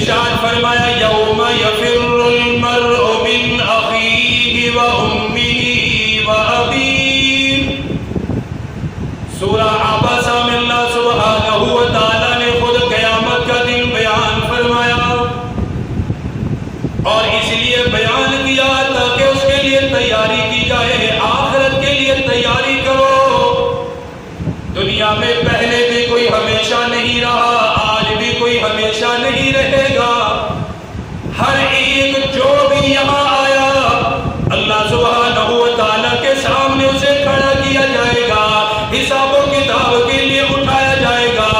ارشاد فرمایا یوم یفر المرء من اخیہ و امہ و ابیہ. سورہ عبسہ میں اللہ سبحانہ و تعالیٰ نے خود قیامت کا دن بیان فرمایا، اور اس لیے بیان کیا تاکہ اس کے لیے تیاری کی جائے. آخرت کے لیے تیاری کرو. دنیا میں پہلے بھی کوئی ہمیشہ نہیں رہا، آج بھی کوئی ہمیشہ نہیں رہے گا. ہر ایک جو بھی یہاں آیا اللہ سبحانہ و تعالیٰ کے سامنے اسے کھڑا کیا جائے گا، حساب و کتاب کے لیے اٹھایا جائے گا.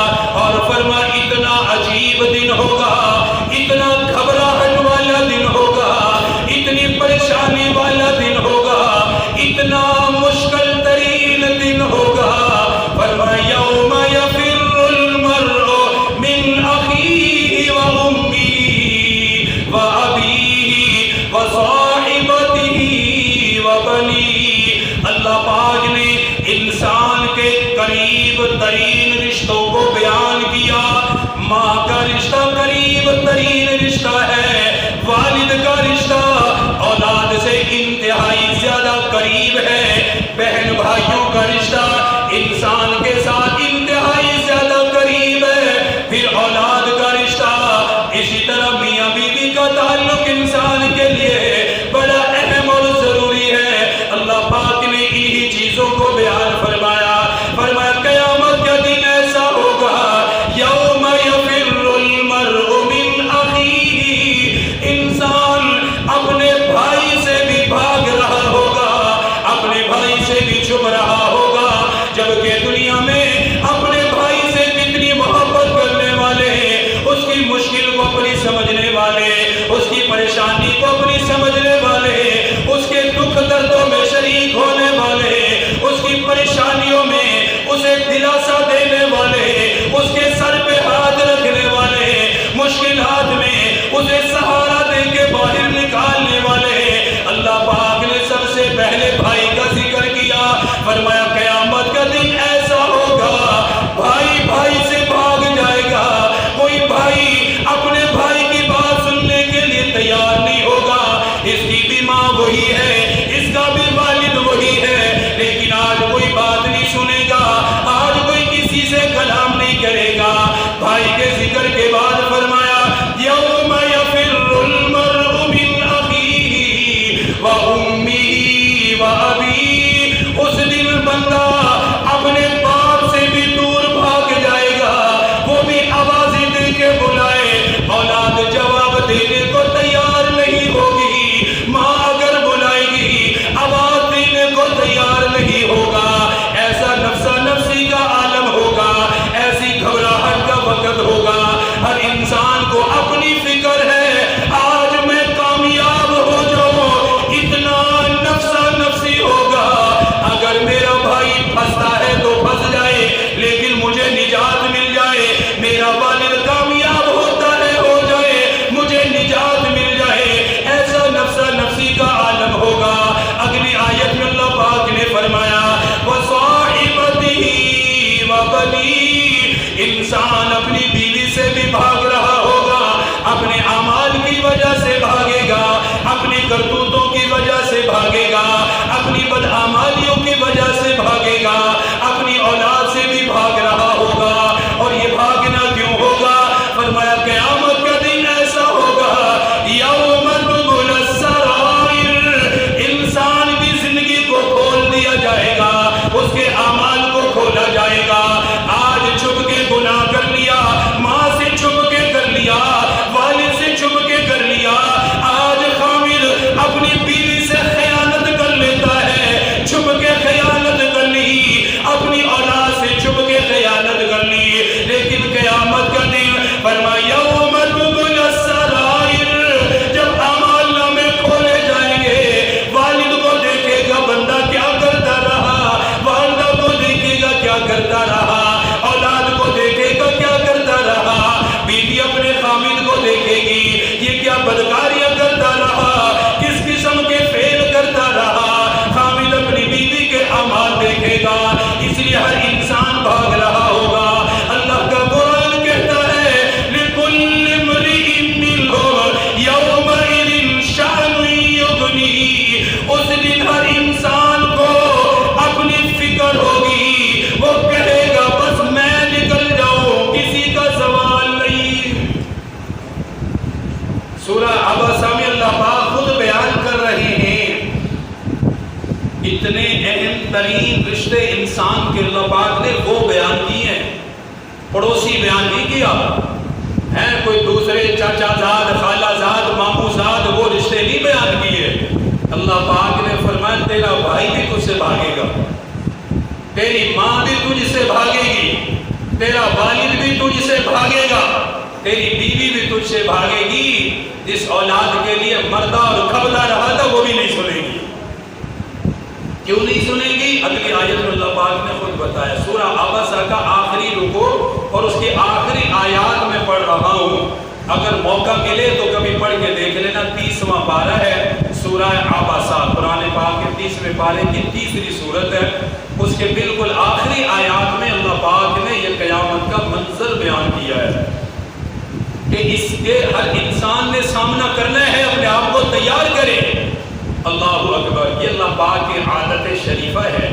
اور فرما اتنا عجیب دن ہوگا، اتنا گھبراہٹ والا دن ہوگا، اتنی پریشانی والا دن ہوگا، اتنا مشکل ترین دن ہوگا. فرما یوم یفر المرء من اخیہ و امہ و ابیہ و صاحبتہ و بنیہ. اللہ پاک نے انسان کے قریب ترین رشتوں کو بیان کیا. ماں کا رشتہ قریب ترین رشتہ ہے، والد کا رشتہ اولاد سے انتہائی زیادہ قریب ہے، بہن بھائیوں کا رشتہ انسان کے ساتھ انتہائی زیادہ قریب ہے، پھر اولاد کا رشتہ. اسی طرح میاں بیوی کا تعلق انسان کے لیے بڑا اہم اور ضروری ہے. اللہ پاک نے انہی چیزوں کو بیان فرمایا. فرمایا قیامت کا دن ایسا ہوگا یوم یفر المرء من اخیہ. انسان اپنے بھائی سے بھی بھاگ رہا ہوگا، اپنے بھائی سے بھی چھپ رہا ہوگا، جبکہ دنیا میں اپنے بھائی سے کتنی محبت کرنے والے، اس کی مشکل کو اپنی سمجھنے والے، اس کی پریشانی کو اپنی سمجھنے والے، اس کے دکھ دردوں میں شریک ہونے والے، اس کی پریشانیوں میں اسے دلاسا دینے والے، اس کے سر پہ ہاتھ رکھنے والے، مشکلات میں اسے سہارا دے کے باہر نکالنے والے. اللہ پاک نے سب سے پہلے بھائی کا ذکر کیا. فرمایا قیامت کا دن ایسا ہوگا بھائی بھائی سے بھاگ جائے گا. کوئی بھائی اپنے بھائی کی بات سننے کے لیے تیار نہیں ہوگا. اس کی بھی ماں وہی ہے، اس کا بھی والد وہی ہے، لیکن آج کوئی بات نہیں سنے گا، آج کوئی کسی سے کلام نہیں کرے گا. بھائی کے ذکر کے بعد فرمایا یوم یفر المرء من اخیہ سورہ عبسہ میں اللہ پاک خود بیان کر رہے ہیں اتنے اہم ترین رشتے انسان کے اللہ پاک نے وہ بیان کیے ہیں، پڑوسی بیان نہیں کیا ہے، کوئی دوسرے چاچا زاد، خالہ زاد، ماموں زاد وہ رشتے نہیں بیان کیے۔ اللہ پاک نے فرمایا تیرا بھائی بھی تجھ سے بھاگے گا، تیری ماں بھی تجھ سے بھاگے گی، تیرا والد بھی تجھ سے بھاگے گا، تیری بیوی بھی تجھ سے بھاگے گی، جس اولاد کے لیے مردہ اور کھبلا رہا تھا وہ بھی نہیں سنے گی۔ کیوں نہیں سنے گی؟ اگلی آیت میں اللہ پاک نے خود بتایا، سورہ عبسہ کا آخری رکوع اور اس کی آخری آیات میں پڑھ رہا ہوں، اگر موقع ملے تو کبھی پڑھ کے دیکھ لینا، 30واں پارہ ہے سورہ عبسہ، قرآن پاک کے 30ویں پارے کی تیسری سورت ہے، اس کے بالکل آخری آیات میں اللہ پاک نے یہ قیامت کا منظر بیان کیا ہے کہ اس کے ہر انسان نے سامنا کرنا ہے، اپنے آپ کو تیار کرے۔ اللہ اکبر، یہ اللہ پاک کی عادت شریفہ ہے۔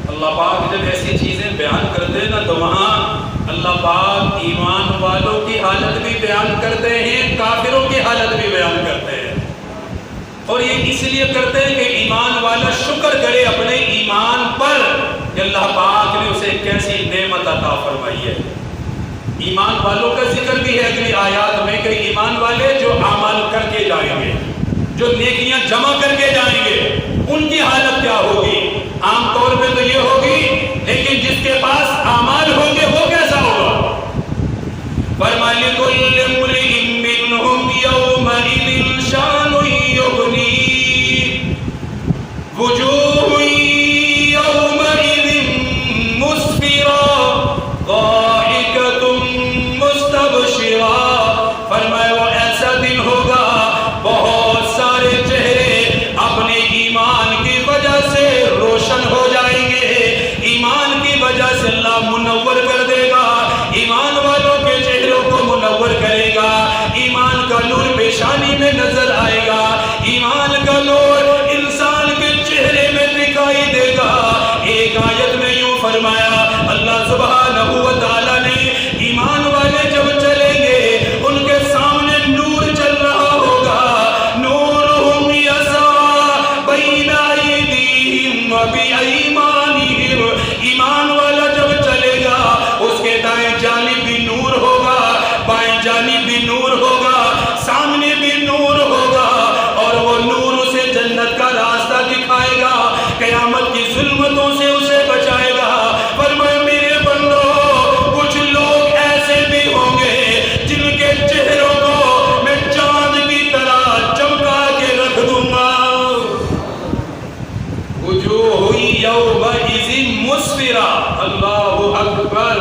اللہ پاک جب ایسی چیزیں بیان کرتے ہیں نا تو وہاں اللہ پاک ایمان والوں کی حالت بھی بیان کرتے ہیں، کافروں کی حالت بھی بیان کرتے ہیں، اور یہ اس لیے کرتے ہیں کہ ایمان والا شکر کرے اپنے ایمان پر کہ اللہ پاک نے اسے کیسی نعمت عطا فرمائی ہے۔ ایمان والوں کا ذکر بھی ہے اگلی آیات میں کہ ایمان والے جو اعمال کر کے جائیں گے، جو نیکیاں جمع کر کے جائیں گے، ان کی حالت کیا ہوگی؟ عام طور پہ تو یہ ہوگی، لیکن جس کے پاس اعمال ہوں گے وہ کیسا ہوگا؟ فرمایا لِكُلِّ امْرِئٍ مِّنْهُمْ يَوْمَئِذٍ شَأْنٌ يُغْنِيهِ وُجُوهٌ يَوْمَئِذٍ مُسْفِرَةٌ ضَاحِكَةٌ مُسْتَبْشِرَةٌ۔ فرمایا وہ ایسا دن ہوگا بہت سارے چہرے اپنے ایمان کی وجہ سے روشن ہو جائیں گے، ایمان کی وجہ سے اللہ منور کر دے گا، ایمان والوں کے چہروں کو منور کرے گا، ایمان کا نور پیشانی میں نظر آئے گا، ایمان کا نور انسان کے چہرے میں دکھائی دے گا۔ ایک آیت میں یوں فرمایا اللہ سبحانہ و تعالیٰ نے، ایمان والے جب چلیں گے ان کے سامنے نور چل رہا ہوگا، نورہم یسعی بین ایدیہم وبایمانہم، ایمان والا جب چلے گا اس کے دائیں جانب بھی نور ہوگا، بائیں جانب بھی نور ہوگا، سامنے بھی نور ہوگا، اور وہ نور اسے جنت کا راستہ دکھائے گا، قیامت کی ظلمتوں سے اسے بچائے گا۔ فرمایا میرے بندو کچھ لوگ ایسے بھی ہوں گے جن کے چہروں کو میں چاند کی طرح چمکا کے رکھ دوں گا، وجوہ یومئذ مسفرہ، اللہ اکبر۔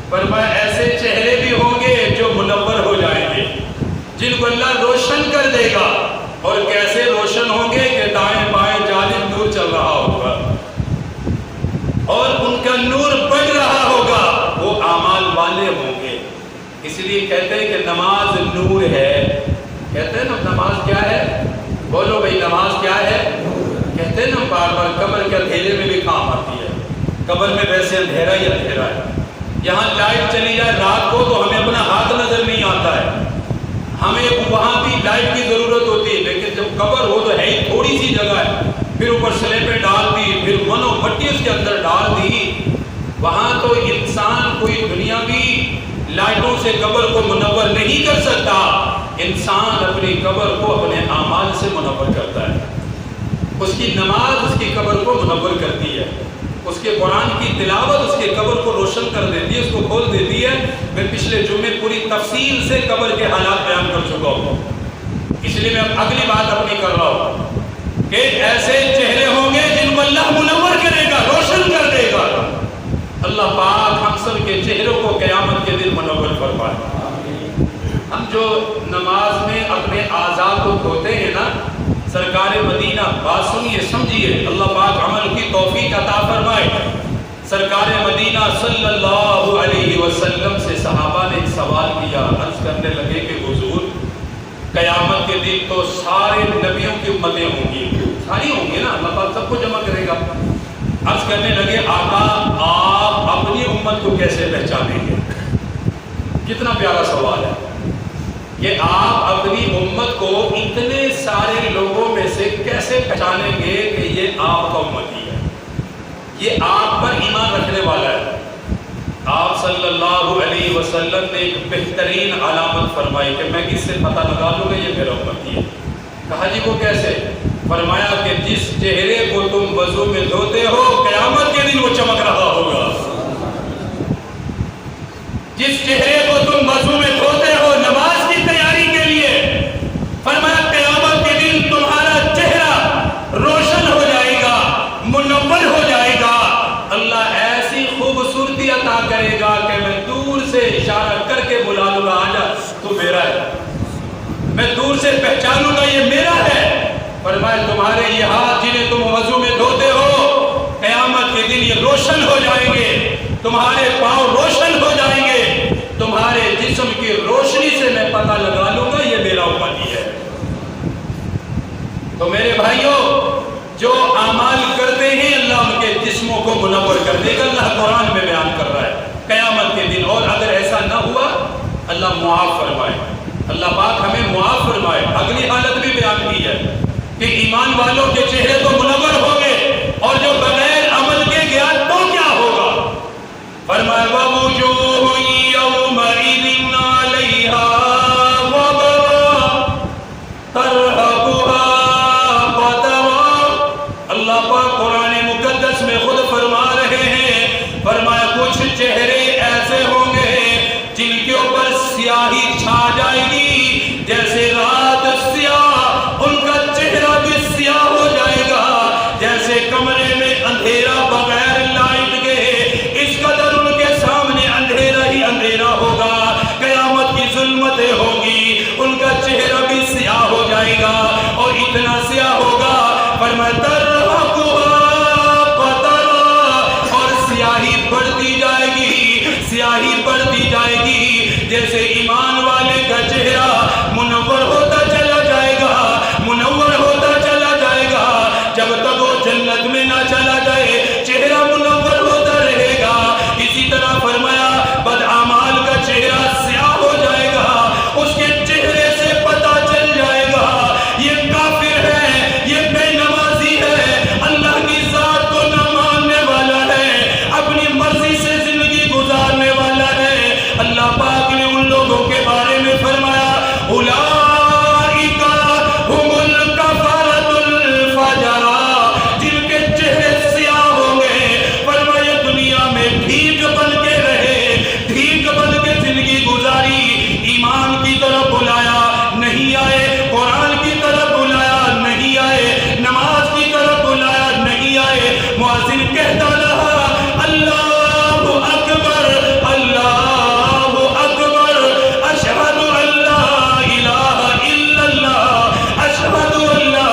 فرمایا ایسے چہرے بھی ہوں گے جو منور ہو جائیں گے، جن کو اللہ روشن کر دے گا، اور کیسے روشن ہوں گے کہ دائیں بائیں جانب نور چل رہا ہوگا اور ان کا نور بڑھ رہا ہوگا، وہ اعمال والے ہوں گے۔ اس لیے کہتے ہیں کہ نماز نور ہے، کہتے ہیں نا نماز کیا ہے؟ بولو بھئی نماز کیا ہے؟ کہتے ہیں نا بار بار قبر کے اندھیرے میں بھی کام آتی ہے، قبر میں ویسے اندھیرا ہی اندھیرا ہے، یہاں لائٹ چلی جائے رات کو تو ہمیں اپنا ہاتھ نظر نہیں آتا ہے، ہمیں وہاں بھی لائٹ کی ضرورت ہوتی ہے، لیکن جب قبر ہو تو ہے ہی تھوڑی سی جگہ ہے، پھر اوپر سلیبیں ڈال دی، پھر منو مٹی اس کے اندر ڈال دی، وہاں تو انسان کوئی دنیاوی لائٹوں سے قبر کو منور نہیں کر سکتا، انسان اپنی قبر کو اپنے اعمال سے منور کرتا ہے، اس کی نماز اس کی قبر کو منور کرتی ہے، اس کے قرآن کی تلاوت اس کے قبر کو روشن کر دیتی ہے، اس کو کھول دیتی ہے۔ میں پچھلے جمعے پوری تفصیل سے قبر کے حالات بیان کر چکا ہوں، اس لیے میں اگلی بات اپنی کر رہا ہوں کہ ایسے چہرے ہوں گے جن کو اللہ منور کرے گا، روشن کر دے گا۔ اللہ پاک ہم سب کے چہروں کو قیامت کے دن منور فرمائے۔ ہم جو نماز میں اپنے اعضاء کو دھوتے ہیں نا، سرکار مدینہ، بات سنیے سمجھیے، اللہ پاک عمل کی توفیق عطا فرمائے۔ سرکار مدینہ صلی اللہ علیہ وسلم سے صحابہ نے ایک سوال کیا، عرض کرنے لگے کہ حضور قیامت کے دن تو سارے نبیوں کی امتیں ہوں گی، ساری ہوں گی نا، اللہ پاک سب کو جمع کرے گا۔ عرض کرنے لگے آقا آپ اپنی امت کو کیسے پہچانیں گے؟ کتنا پیارا سوال ہے کہ آپ اپنی امت کو اتنے سارے لوگوں میں سے کیسے پہچانیں گے کہ یہ آپ کا امتی ہے، یہ آپ پر ایمان رکھنے والا ہے۔ آپ صلی اللہ علیہ وسلم نے ایک بہترین علامت فرمائی کہ میں کس سے پتہ لگا لوں گا یہ میرا امتی ہے۔ کہا جی وہ کیسے؟ فرمایا کہ جس چہرے کو تم وضو میں دھوتے ہو قیامت کے دن وہ چمک رہا ہوگا، جس چہرے کو تم وضو میں دھوتے ہو نماز کی تیاری کے لیے، فرمایا قیامت کے دن تمہارا چہرہ روشن ہو جائے گا، منور ہو جائے گا، اللہ ایسی خوبصورتی عطا کرے گا کہ میں دور سے اشارہ کر کے بلا لوں گا آجا تو میرا ہے، میں دور سے پہچانوں گا یہ میرا ہے۔ فرمایا تمہارے یہ ہاتھ جنہیں تم وضو میں دھوتے ہو قیامت کے دن یہ روشن ہو جائیں گے، تمہارے پاؤں روشن ہو جائیں گے، تمہارے جسم کی روشنی سے میں پتہ لگا لوں گا یہ میرا امتی ہے۔ تو میرے بھائیوں، جو اعمال کرتے ہیں اللہ ان کے جسموں کو منور کر دے گا، اللہ قرآن میں بیان کر رہا ہے قیامت کے دن۔ اور اگر ایسا نہ ہوا اللہ معاف فرمائے، اللہ پاک ہمیں معاف فرمائے۔ اگلی حالت بھی بیان کی ہے کہ ایمان والوں کے چہرے تو منور ہوں گے اور جو بغیر عمل کے گیا تو کیا ہوگا؟ فرمایا وَوُجُوهٌ يَوْمَئِذٍ عَلَيْهَا غَبَرَةٌ تَرْهَقُهَا قَتَرَةٌ۔ اللہ پاک قرآن مقدس میں خود فرما رہے ہیں، فرمایا کچھ چہرے ایسے ہوں گے جن کے اوپر سیاہی چھا جائے گی، جیسے رات سیاہ، ان کا چہرہ بھی سیاہ ہو جائے گا، جیسے کمرے میں اندھیرا بغیر لائٹ کے، اس قدر ان کے سامنے اندھیرا ہی اندھیرا ہوگا، قیامت کی ظلمتیں ہوں گی، ان کا چہرہ بھی سیاہ ہو جائے گا، اور اتنا سیاہ ہوگا فرمایا ترہقها قترہ، اور سیاہی بڑھتی جائے گی، سیاہی بڑھتی جائے گی، جیسے ایمان والے کا چہرہ منور ہوتا چلا جائے گا، منور ہوتا چلا جائے گا، جب تک وہ جنت میں نہ چلا جائے چہرہ منور ہوتا رہے گا۔ اسی طرح فرمایا بدعمال کا چہرہ سیاہ ہو جائے گا، اس کے چہرے سے پتہ چل جائے گا یہ کافر ہے، یہ بے نمازی ہے، اللہ کی ذات کو نہ ماننے والا ہے، اپنی مرضی سے زندگی گزارنے والا ہے۔ اللہ پاک نے ان لوگوں کے بارے میں فرمایا اولئک هم الکفرۃ الفجرہ، جن کے چہرے سیاہ ہوں گے، فرمایا دنیا میں ڈھیک بن کے رہے، ڈھیک بن کے زندگی گزاری، ایمان کی طرف بلایا نہیں آئے، قرآن کی طرف بلایا نہیں آئے، نماز کی طرف بلایا نہیں آئے، مؤذن کہتا رہا اللہ اکبر اللہ اکبر، اشہد ان لا الہ الا اللہ، اشہد ان لا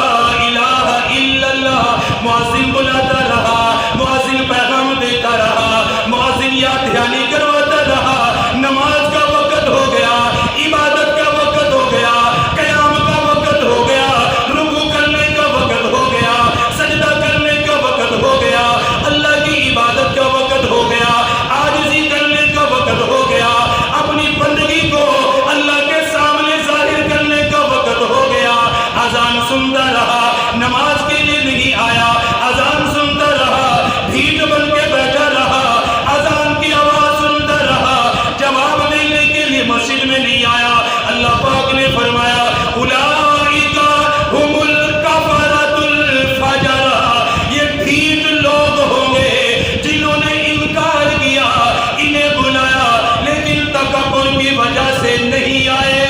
الہ الا اللہ، مؤذن بلاتا رہا، مؤذن پیغام دیتا رہا، مؤذن یاد دہانی کرواتا رہا، نماز کا وقت ہو گیا، عبادت کا وقت ہو گیا، قیام کا وقت ہو گیا، رکوع کرنے کا وقت ہو گیا، سجدہ کرنے کا وقت ہو گیا، اللہ کی عبادت کا وقت ہو گیا، عاجزی کرنے کا وقت ہو گیا، اپنی بندگی کو اللہ کے سامنے ظاہر کرنے کا وقت ہو گیا۔ اذان سنتا رہا، نماز کے لیے نہیں آیا، اذان سنتا رہا، ڈھیٹ بن کے بیٹھا رہا، اذان کی آواز سنتا رہا، جواب دینے کے لیے مسجد میں نہیں آیا۔ اللہ پاک نے فرمایا اولئک هم الکفرۃ الفجرہ، یہ ڈھیٹ لوگ ہوں گے جنہوں نے انکار کیا، انہیں بلایا لیکن تکبر کی وجہ سے نہیں آئے۔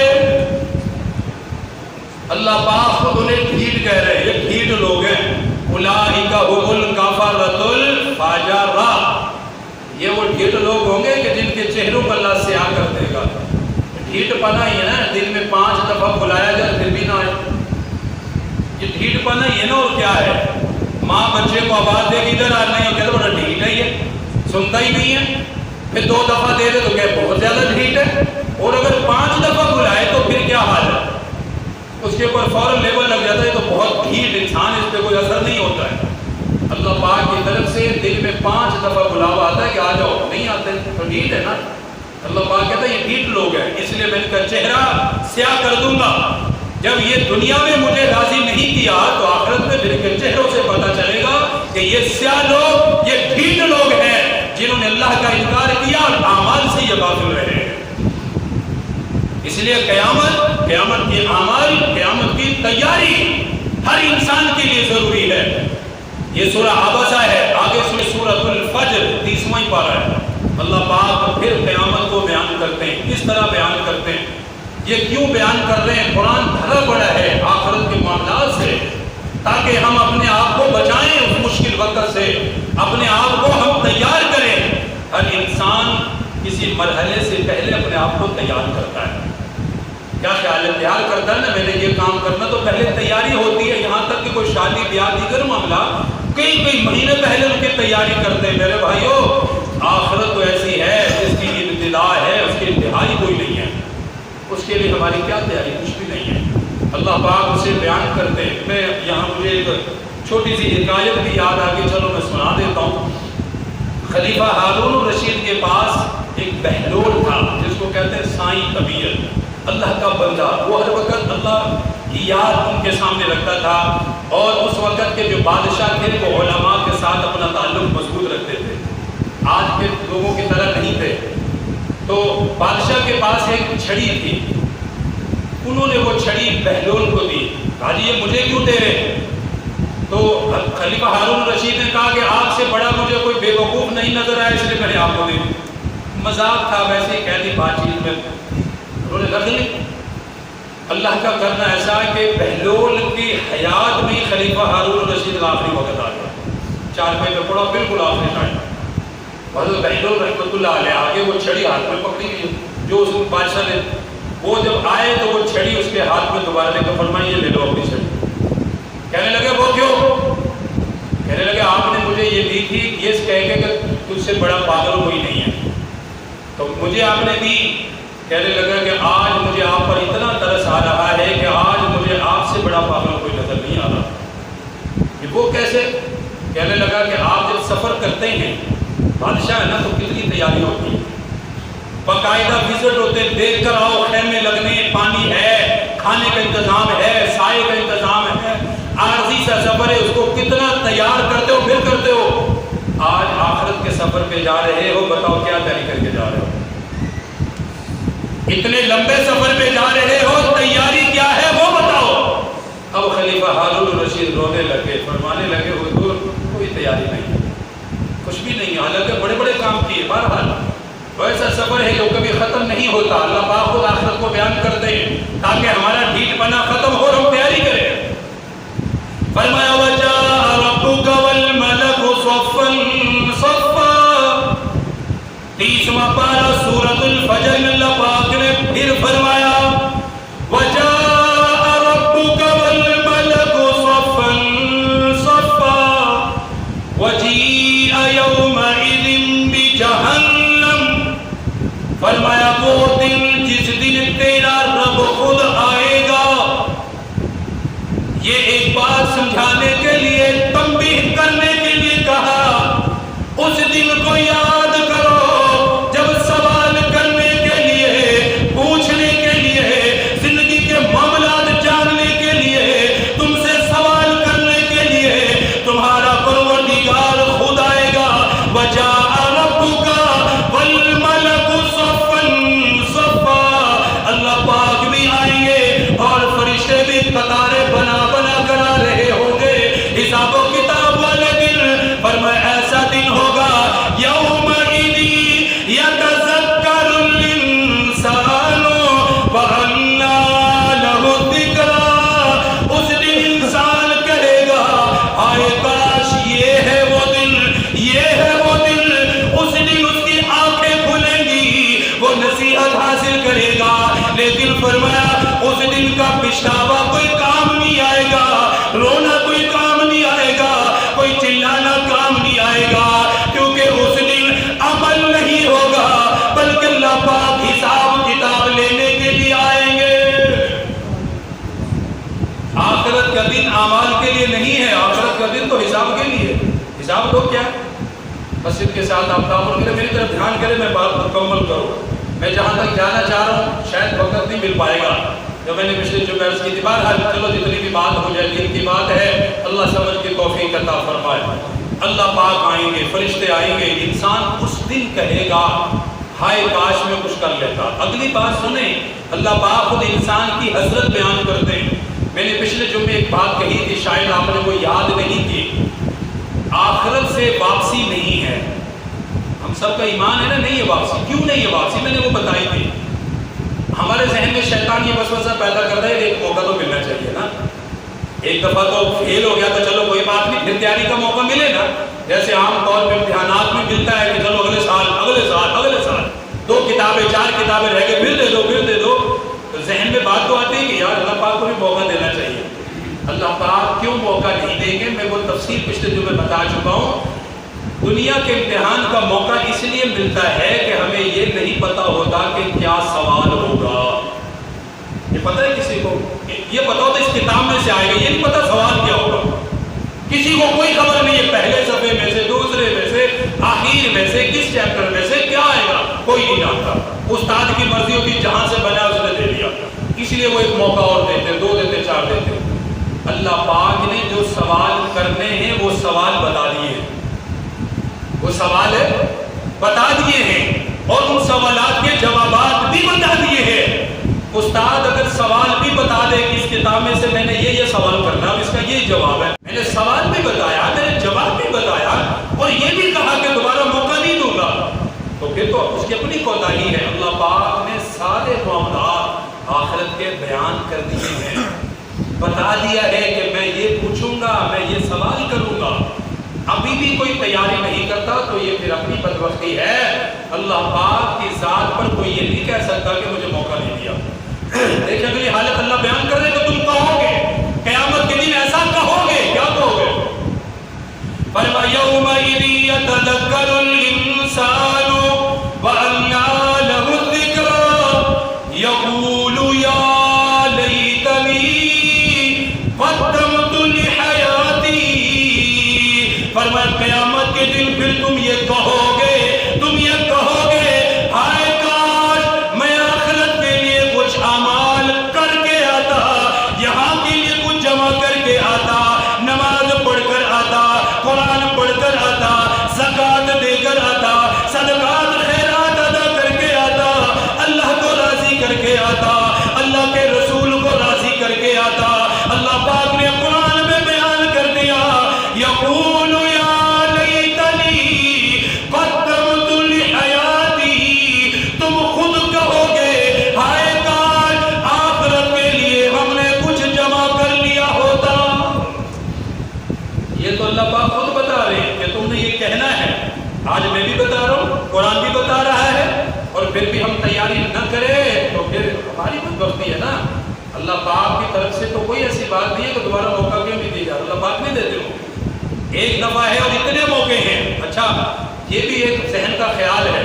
اللہ پاک خود انہیں ڈھیٹ کہہ رہے ہیں، یہ ڈھیٹ لوگ ہیں۔ اولئک هم الکفرۃ الفجرہ، یہ وہ ڈھیٹ لوگ ہوں گے کہ جن کے چہروں کو اللہ سیاہ کر دے گا۔ ڈھیٹ پنا ہی ہے نا، دن میں 5 دفعہ بلایا جائے پھر بھی نہ آئے، یہ ڈھیٹ پنا ہی ہے نا، اور کیا ہے؟ ماں بچے کو آواز دے گی ادھر آ، نہیں کہتے بڑا ڈھیٹ ہے، یہ سنتا ہی نہیں ہے، پھر 2 دفعہ دے دے تو کہ بہت زیادہ ڈھیٹ ہے، اور اگر 5 دفعہ بلائے تو پھر کیا حال ہے؟ اس کے اوپر فوراً لیبل لگ جاتا ہے تو بہت ڈھیٹ انسان، اس پہ کوئی اثر نہیں ہوتا ہے۔ اللہ پاک کی طرف سے دن میں 5 دفعہ بلاوا آتا ہے کہ آ جاؤ، نہیں آتے تو ڈھیٹ ہے نا۔ اللہ پاک کہتا ہے یہ ڈھیٹ لوگ ہیں، اس لیے میں ان کا چہرہ سیاہ کر دوں گا۔ جب یہ دنیا میں مجھے راضی نہیں کیا تو آخرت میں ان کے چہروں سے پتہ چلے گا کہ یہ سیاہ لوگ، یہ ڈھیٹ لوگ ہیں جنہوں نے اللہ کا انکار کیا اور اعمال سے یہ غافل رہے۔ اس لیے قیامت کے اعمال، قیامت کی تیاری ہر انسان کے لیے ضروری ہے۔ یہ سورہ عبسہ ہے، آگے سورۃ الفجر 30واں پارہ ہے۔ اللہ پاک پھر قیامت کو بیان کرتے ہیں، کس طرح بیان کرتے ہیں، یہ کیوں بیان کر رہے ہیں؟ قرآن بھرا پڑا ہے آخرت کے معاملات سے، تاکہ ہم اپنے آپ کو بچائیں اس مشکل وقت سے، اپنے آپ کو ہم تیار کریں۔ ہر انسان کسی مرحلے سے پہلے اپنے آپ کو تیار کرتا ہے۔ کیا خیال ہے؟ تیار کرتا ہے نا، میں نے یہ کام کرنا، تو پہلے تیاری ہوتی ہے۔ یہاں تک کہ کوئی شادی بیاہ دیگر معاملہ کئی مہینے پہلے ان کی تیاری کرتے ہیں۔ میرے بھائیو، آخرت تو ایسی ہے جس کی ابتدا ہے، اس کی انتہائی کوئی نہیں ہے۔ اس کے لیے ہماری کیا تیاری؟ کچھ بھی نہیں ہے۔ اللہ پاک اسے بیان کرتے ہیں۔ میں یہاں مجھے ایک چھوٹی سی حکایت بھی یاد آ گئی، چلو میں سنا دیتا ہوں۔ خلیفہ ہارون الرشید کے پاس ایک بہلول تھا جس کو کہتے ہیں سائیں طبیعت، اللہ کا بندہ۔ وہ ہر وقت اللہ کی یاد ان کے سامنے رکھتا تھا، اور اس وقت کے جو بادشاہ تھے وہ علماء کے ساتھ اپنا تعلق مضبوط رکھتے تھے، آج کے لوگوں کی طرح نہیں تھے۔ تو بادشاہ کے پاس ایک چھڑی تھی، انہوں نے وہ چھڑی بہلول کو دی، کہا جی یہ مجھے کیوں دے رہے؟ تو خلیفہ ہارون الرشید نے کہا کہ آپ سے بڑا مجھے کوئی بے وقوف نہیں نظر آیا، اس لیے میں نے آپ کو دی۔ مذاق تھا، ویسے ہی کہہ دی بات چیت میں، انہوں نے رکھ لی۔ اللہ کا کرنا ایسا ہے کہ بہلول کی حیات میں ہی خلیفہ ہارون الرشید کا آخری وقت آ گیا، 4 پہ پڑا، بالکل آخری ٹائم۔ حضرت بہلول رحمۃ اللہ علیہ آگے وہ چھڑی ہاتھ میں پکڑی گئی جو اس بادشاہ نے، وہ جب آئے تو وہ چھڑی اس کے ہاتھ میں دوبارہ لے کر فرمائی یہ لے لو اپنی چھڑی۔ کہنے لگے وہ کیوں؟ کہنے لگے آپ نے مجھے یہ دی تھی یہ کہہ کے کہ تجھ سے بڑا پاگل کوئی نہیں ہے، تو مجھے آپ نے دی۔ کہنے لگا کہ آج مجھے آپ پر اتنا ترس آ رہا ہے کہ آج مجھے آپ سے بڑا پاگل کوئی نظر نہیں آ رہا۔ کہ وہ کیسے؟ کہنے لگا کہ آپ جب سفر کرتے ہیں، بادشاہ ہے نا، تو کتنی تیاری ہوتی ہے، باقاعدہ وزٹ ہوتے ہیں، دیکھ کر آؤ خیمے لگنے، پانی ہے، کھانے کا انتظام ہے، سائے کا انتظام ہے، عارضی سا سفر ہے، اس کو کتنا تیار کرتے ہو، پھر کرتے ہو۔ آج آخرت کے سفر پہ جا رہے ہو، بتاؤ کیا تیاری کر کے جا رہے ہو؟ اتنے لمبے سفر پہ جا رہے ہو، تیاری کیا ہے وہ بتاؤ۔ اب خلیفہ ہارون الرشید رونے لگے، فرمانے لگے حضور کوئی تیاری نہیں، کچھ بھی نہیں، حالانکہ بڑے بڑے کام کیے۔ بہرحال ویسا سفر ہے جو کبھی ختم نہیں ہوتا۔ اللہ پاک خود آخرت کو بیان کرتے ہیں تاکہ ہمارا ڈھیٹ پنا ختم ہو اور ہم تیاری کریں۔ فرمایا وَجَاءَ رَبُّكَ وَالْمَلَكُ صَفًّا صَفًّا، 30واں پارہ سورۃ الفجر میں اللہ پاک نے پھر فرمایا وَجَاءَ رَبُّكَ وَالْمَلَكُ صَفًّا صَفًّا وَجِيءَ يَوْمَئِذٍ بِجَهَنَّمَ، فرمایا وہ دن جس دن تیرا رب خود آئے گا۔ یہ ایک بات سمجھانے کے لیے، تنبیہ کرنے کے لیے کہا، اس دن کو یاد کرو جب سوال کرنے کے لیے، پوچھنے کے لیے، زندگی کے معاملات جاننے کے لیے، تم سے سوال کرنے کے لیے تمہارا پروردگار خود آئے گا۔ وَجَاءَ رَبُّكَ وَالْمَلَكُ صَفًّا صَفًّا، اللہ پاک بھی آئیں گے اور فرشتے بھی قطاریں بنا بنا کر آ رہے ہوں گے، حساب و کتاب والے دن۔ فرمایا ایسا دن ہوگا یومئذ یتذکر الانسان وانى له الذکریٰ، اس دن انسان کہے گا ہائے کاش یہ ہے وہ دن، یہ ہے وہ دن۔ اس دن اس کی آنکھیں کھلیں گی، وہ نصیحت حاصل کرے گا، لیکن فرمایا اس دن کا پچھتاوا کوئی کام نہیں آئے گا، رونا کوئی کام نہیں آئے گا، کوئی چلانا کام نہیں آئے گا، کیونکہ اس دن عمل نہیں ہوگا بلکہ اللہ پاک حساب کتاب لینے کے لیے آئیں گے۔ آخرت کا دن اعمال کے لیے نہیں ہے، آخرت کا دن تو حساب کے لیے۔ حساب تو کیا؟ مسجد کے ساتھ آپ تعامل کریں، میری طرف دھیان کریں، میں بات مکمل کروں۔ میں جہاں تک جانا چاہ رہا ہوں شاید وقت نہیں مل پائے گا، جو میں نے پچھلے جو عرض کی تھی، بہرحال چلو جتنی بھی بات ہو جائے دین کی بات ہے، اللہ سمجھ کی توفیق عطا فرمائے۔ اللہ پاک آئیں گے، فرشتے آئیں گے، انسان اس دن کہے گا ہائے کاش میں کچھ کر لیتا۔ اگلی بات سنیں، اللہ پاک خود انسان کی حضرت بیان کرتے ہیں۔ میں نے پچھلے جمعے ایک بات کہی تھی، شاید آپ نے وہ یاد نہیں کی، آخرت سے واپسی نہیں ہے۔ ہم سب کا ایمان ہے نا، نہیں ہے واپسی۔ کیوں نہیں ہے واپسی؟ میں نے وہ بتائی تھی۔ ہمارے ذہن میں شیطان یہ وسوسہ پیدا کرتا ہے کہ ایک موقع تو ملنا چاہیے نا، ایک دفعہ تو فیل ہو گیا تو چلو کوئی بات نہیں، پھر تیاری کا موقع ملے نا۔ جیسے عام طور پہ امتحانات میں ملتا ہے کہ چلو اگلے سال 2 کتابیں 4 کتابیں رہ گئے، پھر دے دو۔ تو ذہن میں بات تو آتی ہے کہ یار اللہ پاک کو بھی موقع دینا چاہیے۔ اللہ پاک کیوں موقع نہیں دیں گے؟ میں وہ تفصیل پچھلے جو میں بتا چکا ہوں۔ دنیا کے امتحان کا موقع اس لیے ملتا ہے کہ ہمیں یہ نہیں پتا ہوتا کہ کیا سوال ہوگا۔ یہ پتہ ہے کسی کو؟ یہ پتا ہوتا اس کتاب میں سے آئے گا، یہ نہیں پتا سوال کیا ہوگا۔ کسی کو کوئی خبر نہیں ہے پہلے صفحے میں سے، دوسرے میں سے، آخر میں سے، کس چیپٹر میں سے کیا آئے گا، کوئی نہیں جانتا۔ استاد کی مرضی ہوتی جہاں سے بنا اس نے دے دیا، اس لیے وہ ایک موقع اور دیتے، 2 دیتے، 4 دیتے۔ اللہ پاک نے جو سوال کرنے ہیں وہ سوال بتا دیے ہیں، وہ سوال بتا دیے ہیں، اور ان سوالات کے جوابات بھی بتا دیے ہیں۔ استاد اگر سوال بھی بتا دے کہ اس کتاب میں سے میں نے یہ سوال کرنا ہے، اس کا یہ جواب ہے، میں نے سوال بھی بتایا، میں نے جواب بھی بتایا، اور یہ بھی کہا کہ دوبارہ موقع نہیں دوں گا، تو پھر تو اس کی اپنی کوتاہی ہے۔ اللہ پاک نے سارے معاملات آخرت کے بیان کر دیے ہیں، بتا دیا ہے کہ میں یہ پوچھوں گا، میں یہ سوال کروں گا۔ ابھی بھی کوئی تیاری نہیں کرتا تو یہ پھر اپنی بدبختی ہے۔ اللہ پاک کی ذات پر کوئی یہ نہیں کہہ سکتا کہ مجھے موقع نہیں دیا۔ دیکھیں اگلی حالت اللہ بیان کر رہے کہ تم کہو گے قیامت کے دن ایسا کہو گے، کیا کہو گے؟ فرمایا یومئذ یتذکر الانسان وانیٰ لہ الذکریٰ یقول یا لیتنی قدمت لحیاتی۔ فرمایا قیامت کے دن پھر تم یہ کہو گے، تم یہ کہو گے ہائے کاش میں آخرت کے لیے کچھ اعمال کر کے آتا، یہاں کے لیے کچھ جمع کر کے آتا، نماز پڑھ کر آتا، قرآن پڑھ کر آتا، زکوٰۃ دے کر آتا، صدقات خیرات ادا کر کے آتا، اللہ کو راضی کر کے آتا، اللہ کے رسول کو راضی کر کے آتا۔ اللہ پاک نے قرآن میں بیان کر دیا یقول یا لیتنی قدمت لحیاتی، تم خود کہو گے ہائے کاش آخرت کے لیے ہم نے کچھ جمع کر لیا ہوتا۔ یہ تو اللہ پاک خود بتا رہے ہیں کہ تم نے یہ کہنا ہے۔ آج میں بھی بتا رہا ہوں، قرآن بھی بتا رہا ہے، اور پھر بھی ہم تیاری نہ کریں تو پھر ہماری بدبختی ہے نا۔ اللہ پاک کی طرف سے تو کوئی ایسی بات نہیں ہے کہ دوبارہ موقع کیوں نہیں دیا، اللہ پاک نہیں دیتے ہو، ایک دفعہ ہے اور اتنے موقع ہیں۔ اچھا یہ بھی ایک ذہن کا خیال ہے،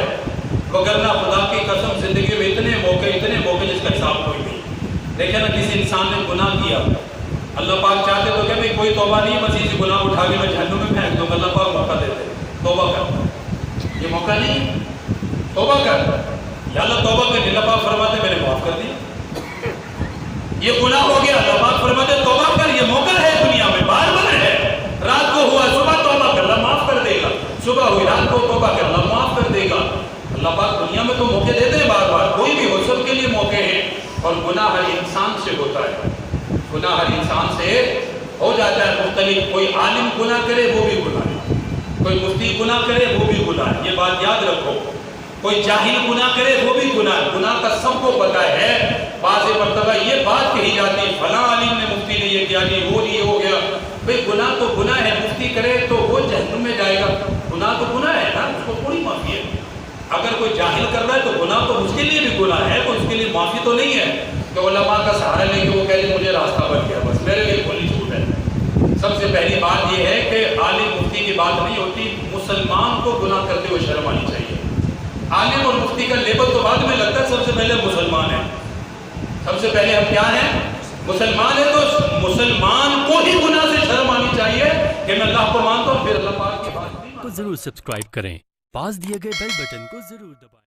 وگرنہ خدا کی قسم زندگی میں اتنے موقع جس کا حساب کوئی نہیں۔ دیکھیں نا کسی انسان نے گناہ کیا، اللہ پاک چاہتے تو کہ بھئی کوئی توبہ نہیں، بس اسی گناہ اٹھا کے میں جہنم میں پھینک دوں گا، اللہ پاک موقع دیتے توبہ کر، یہ موقع نہیں، توبہ کر، یا اللہ توبہ کر، اللہ پاک فرماتے میں نے معاف کر دیا، یہ گناہ ہو گیا، اللہ پاک فرماتے توبہ کر، یہ موقع ہے دنیا میں، بار بار ہے، رات کو ہوا صبح توبہ کر، اللہ معاف کر دے گا، صبح ہوئی رات کو توبہ کر، اللہ معاف کر دے گا۔ اللہ پاک دنیا میں تو موقع دیتے ہیں بار بار، کوئی بھی ہو، سب کے لیے موقع ہیں، اور گناہ ہر انسان سے ہوتا ہے، گناہ ہر انسان سے ہو جاتا ہے مختلف، کوئی عالم گناہ کرے وہ بھی گناہ ہے، کوئی مفتی گناہ کرے وہ بھی گناہ ہے، یہ بات یاد رکھو، کوئی جاہل گناہ کرے وہ بھی گناہ ہے، گناہ کا سب کو پتہ ہے۔ بعض مرتبہ یہ بات کہی جاتی ہے فلاں عالم نے مفتی نے یہ کیا نہیں، وہ یہ ہو گیا، بھئی گناہ تو گناہ ہے، مفتی کرے تو وہ جہنم میں جائے گا، گناہ تو گناہ ہے نا، اس کو تھوڑی معافی ہے۔ اگر کوئی جاہل کر رہا ہے تو گناہ تو اس کے لیے بھی گناہ ہے، تو اس کے لیے معافی تو نہیں ہے کہ علماء کا سہارا لے کے وہ کہہ دے مجھے راستہ بن گیا، بس میرے لیے کھلی چھوٹ ہے۔ سب سے پہلی بات یہ ہے کہ عالم مفتی کی بات نہیں ہوتی، مسلمان کو گناہ کرتے ہوئے شرم آنی چاہیے۔ عالم اور مفتی کا لیبل تو بعد میں لگتا ہے، سب سے پہلے مسلمان ہیں، سب سے پہلے ہم کیا ہیں؟ مسلمان ہیں، تو مسلمان کو ہی گناہ سے شرم آنی چاہیے کہ میں اللہ کو مانتا ہوں، پھر اللہ پاک کی بات بھی کو ضرور سبسکرائب کریں، پاس دیے گئے بیل بٹن کو ضرور دبائیں۔